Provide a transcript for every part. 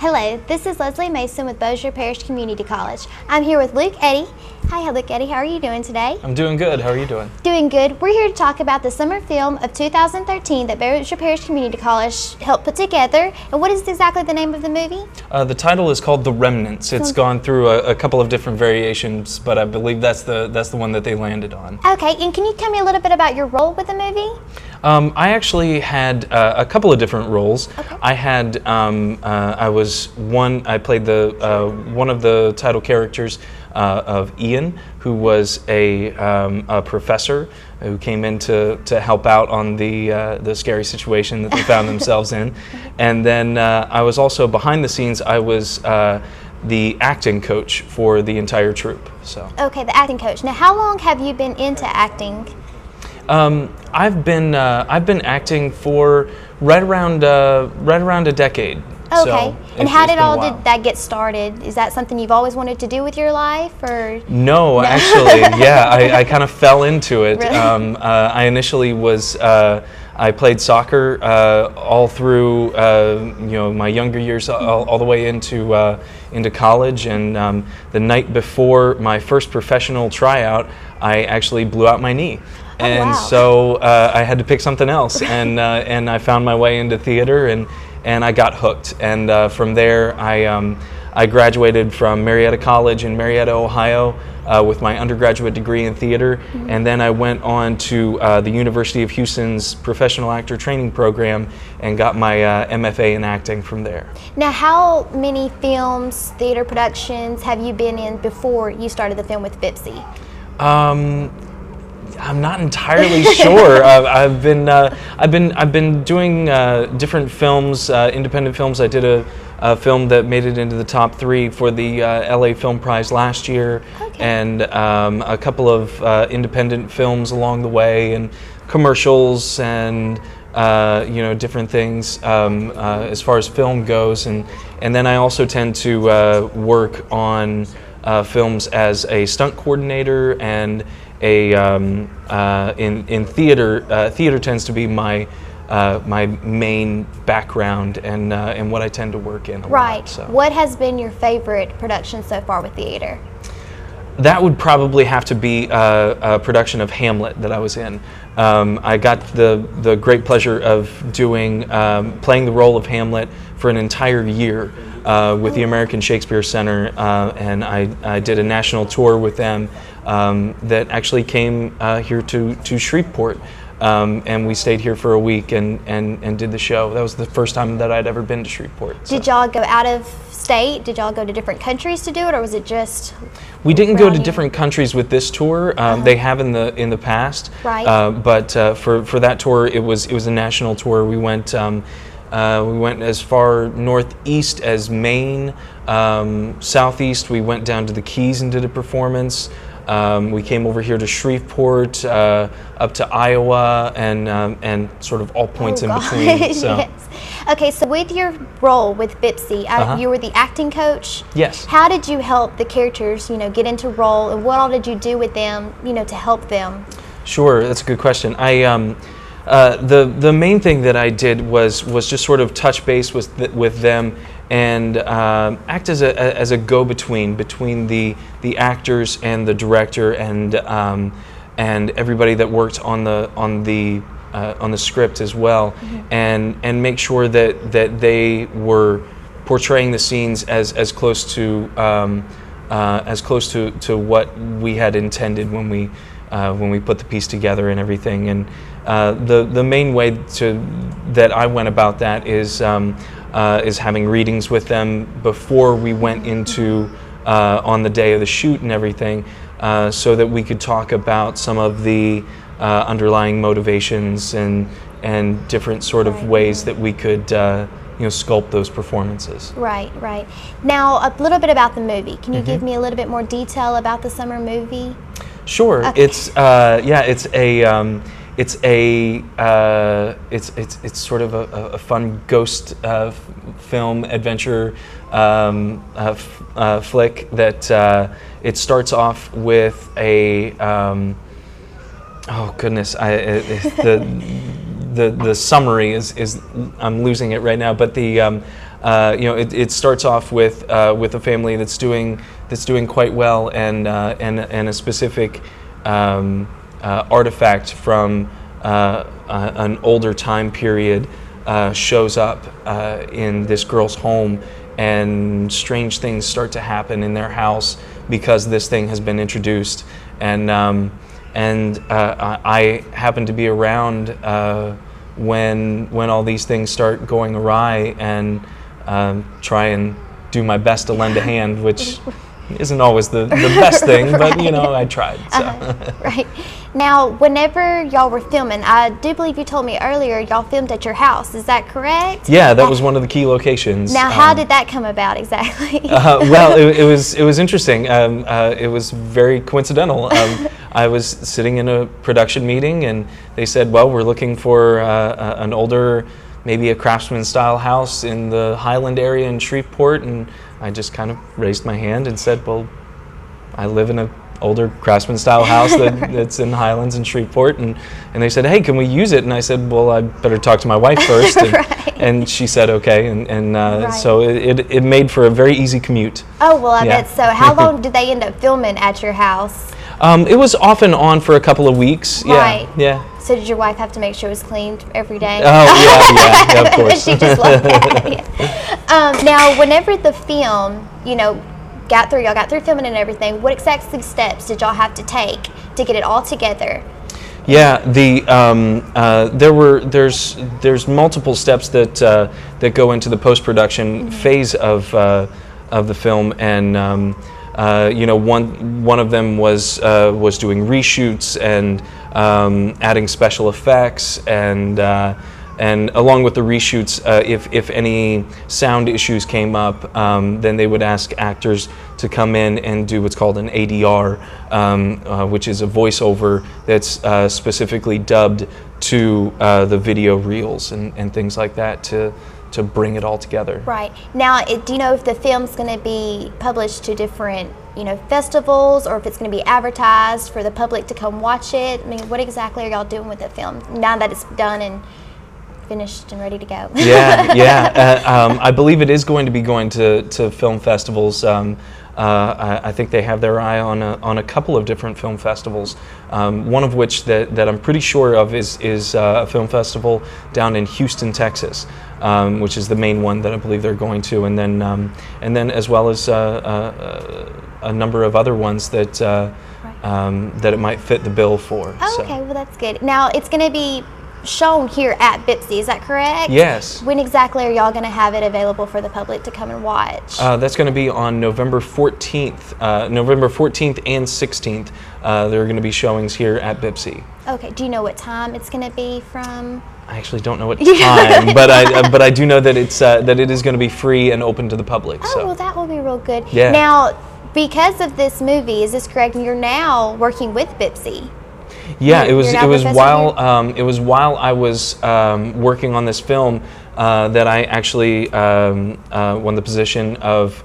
Hello, this is Leslie Mason with Bossier Parish Community College. I'm here with Luke Eddy. Hi, Luke Eddy. How are you doing today? I'm doing good. How are you doing? Doing good. We're here to talk about the summer film of 2013 that Bossier Parish Community College helped put together. And what is exactly the name of the movie? The title is called The Remnants. It's gone through a couple of different variations, but I believe that's the one that they landed on. Okay, and can you tell me a little bit about your role with the movie? I actually had a couple of different roles. Okay. I played one of the title characters of Ian, who was a professor who came in to help out on the scary situation that they found themselves in. And then I was also behind the scenes. I was the acting coach for the entire troupe. So. Okay, the acting coach. Now, how long have you been into acting? I've been acting for right around a decade. Okay, so and how did that get started? Is that something you've always wanted to do with your life, or? No, actually, yeah, I kind of fell into it. Really? I initially was. I played soccer all through my younger years, all the way into college. And the night before my first professional tryout, I actually blew out my knee. Oh, and wow. so I had to pick something else, and I found my way into theater, and I got hooked. And from there, I graduated from Marietta College in Marietta, Ohio, with my undergraduate degree in theater, and then I went on to the University of Houston's Professional Actor Training Program and got my MFA in acting from there. Now, how many films, theater productions have you been in before you started the film with Bipsy? I'm not entirely sure. I've been doing different films, independent films. I did a film that made it into the top 3 for the LA Film Prize last year, okay. and a couple of independent films along the way, and commercials, and different things as far as film goes. And then I also tend to work on films as a stunt coordinator, and in theater. Theater tends to be my main background, and what I tend to work in a Right. lot. So. What has been your favorite production so far with theater? That would probably have to be a production of Hamlet that I was in. I got the great pleasure of playing the role of Hamlet for an entire year with the American Shakespeare Center, and I did a national tour with them that actually came here to Shreveport. And we stayed here for a week and did the show. That was the first time that I'd ever been to Shreveport. So. Did y'all go out of state? Did y'all go to different countries to do it, or was it just? We didn't go to different countries with this tour. They have in the past. Right. But for that tour, it was a national tour. We went as far northeast as Maine, southeast. We went down to the Keys and did a performance. We came over here to Shreveport, up to Iowa, and sort of all points in between. So. Yes. Okay, so with your role with Bipsy, you were the acting coach. Yes. How did you help the characters, get into role, and what all did you do with them, to help them? Sure, that's a good question. The main thing that I did was just sort of touch base with them and act as a go-between between the actors and the director and everybody that worked on the script as well, and make sure that they were portraying the scenes as close to what we had intended when we put the piece together and everything. And the main way that I went about that is having readings with them before we went into on the day of the shoot and everything, so that we could talk about some of the underlying motivations and different sort of ways that we could sculpt those performances. Right. Now, a little bit about the movie. Can you give me a little bit more detail about the summer movie? Sure. Okay. It's sort of a fun ghost film adventure flick that it starts off with a oh goodness, the summary is I'm losing it right now, but it starts off with a family that's doing quite well, and a specific artifact from an older time period shows up in this girl's home, and strange things start to happen in their house because this thing has been introduced, and I happen to be around when all these things start going awry, and try and do my best to lend a hand, which isn't always the best thing, but I tried. So. Right. Now, whenever y'all were filming, I do believe you told me earlier y'all filmed at your house. Is that correct? Yeah, that was one of the key locations. Now, how did that come about exactly? Well, it was interesting. It was very coincidental. I was sitting in a production meeting, and they said, "Well, we're looking for an older, maybe a craftsman style house in the Highland area in Shreveport," and I just kind of raised my hand and said, "Well, I live in a older craftsman style house that's in Highlands in Shreveport," and they said, "Hey, can we use it?" And I said, "Well, I better talk to my wife first," and, right. and she said okay, and right. so it made for a very easy commute. Oh, well, I bet so. How long did they end up filming at your house? It was off and on for a couple of weeks. Right. Yeah. So did your wife have to make sure it was cleaned every day? Oh, yeah, of course. She just loved that. Yeah. Now, whenever the film, y'all got through filming and everything, what exactly steps did y'all have to take to get it all together? Yeah, there's multiple steps that go into the post-production phase of the film, and one of them was doing reshoots and adding special effects, and along with the reshoots, if any sound issues came up, then they would ask actors to come in and do what's called an ADR, which is a voiceover that's specifically dubbed to the video reels and things like that to bring it all together. Right. Now, do you know if the film's going to be published to different, festivals, or if it's going to be advertised for the public to come watch it? I mean, what exactly are y'all doing with the film now that it's done and finished and ready to go? Yeah. I believe it is going to be going to film festivals. I think they have their eye on a couple of different film festivals. One of which that I'm pretty sure of is a film festival down in Houston, Texas, which is the main one that I believe they're going to, and then as well as a number of other ones that that it might fit the bill for. Oh, okay, well that's good. Now it's going to be shown here at BIPSI, is that correct? Yes. When exactly are y'all going to have it available for the public to come and watch? That's going to be on November 14th. November 14th and 16th. There are going to be showings here at BIPSI. Okay. Do you know what time it's going to be from? I actually don't know what time, but I do know that it is going to be free and open to the public. Oh, so. Well, that will be real good. Yeah. Now, because of this movie, is this correct? You're now working with BIPSI. Yeah, it was while I was working on this film that I actually won the position of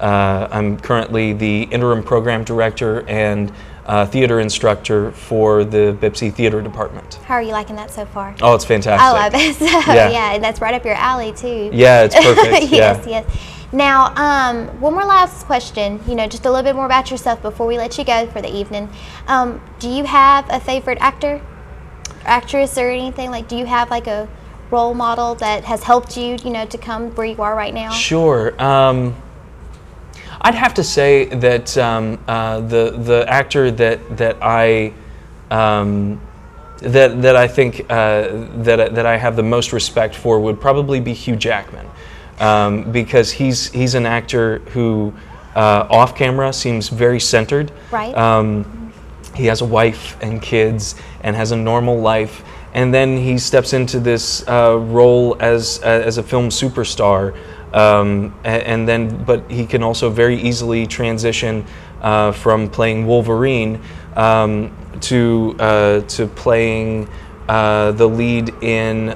I'm currently the interim program director and theater instructor for the BIPSI theater department. How are you liking that so far? Oh, it's fantastic. I love it. So, yeah, and that's right up your alley too. Yeah, it's perfect. Yes, yeah. yes. Now, one more last question, just a little bit more about yourself before we let you go for the evening. Do you have a favorite actor, actress, or anything? Like, do you have like a role model that has helped you, to come where you are right now? Sure. I'd have to say that the actor that I that I think that I have the most respect for would probably be Hugh Jackman. Because he's an actor who off camera seems very centered. Right. He has a wife and kids and has a normal life, and then he steps into this role as a film superstar, but he can also very easily transition from playing Wolverine to playing the lead in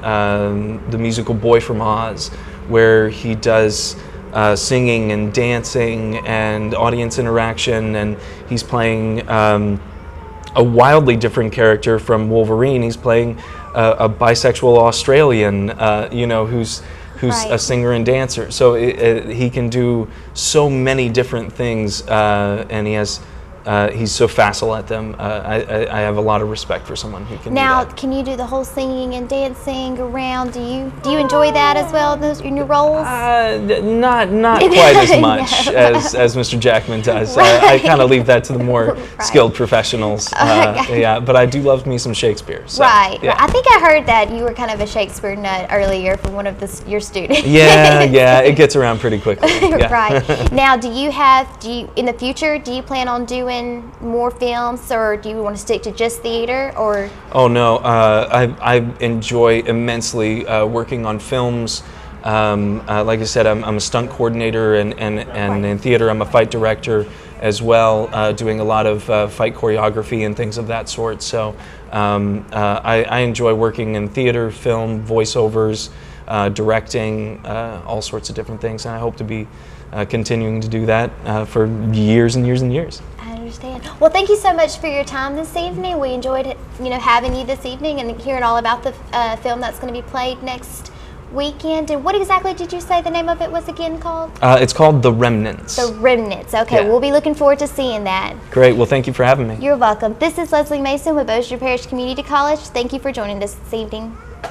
the musical Boy from Oz, where he does singing and dancing and audience interaction, and he's playing a wildly different character from Wolverine. He's playing a bisexual Australian, who's who's Right. a singer and dancer. So he can do so many different things, and he's so facile at them. I have a lot of respect for someone who can Now, do that. can you do the whole singing and dancing around? Do you enjoy that as well in your roles? Not quite as much as Mr. Jackman does. I kind of leave that to the more Right. skilled professionals. Yeah, but I do love me some Shakespeare. So, Right. Yeah. I think I heard that you were kind of a Shakespeare nut earlier from one of your students. Yeah, it gets around pretty quickly. Yeah. Right. Now, do you in the future, do you plan on doing more films, or do you want to stick to just theater, or? Oh no, I enjoy immensely working on films. Like I said, I'm a stunt coordinator, and in theater I'm a fight director as well, doing a lot of fight choreography and things of that sort. So I enjoy working in theater, film, voiceovers, directing, all sorts of different things, and I hope to be continuing to do that for years and years and years. I understand. Well, thank you so much for your time this evening. We enjoyed having you this evening and hearing all about the film that's going to be played next weekend. And what exactly did you say the name of it was again called? It's called The Remnants. The Remnants. Okay, Yeah. we'll be looking forward to seeing that. Great. Well, thank you for having me. You're welcome. This is Leslie Mason with Bossier Parish Community College. Thank you for joining us this evening.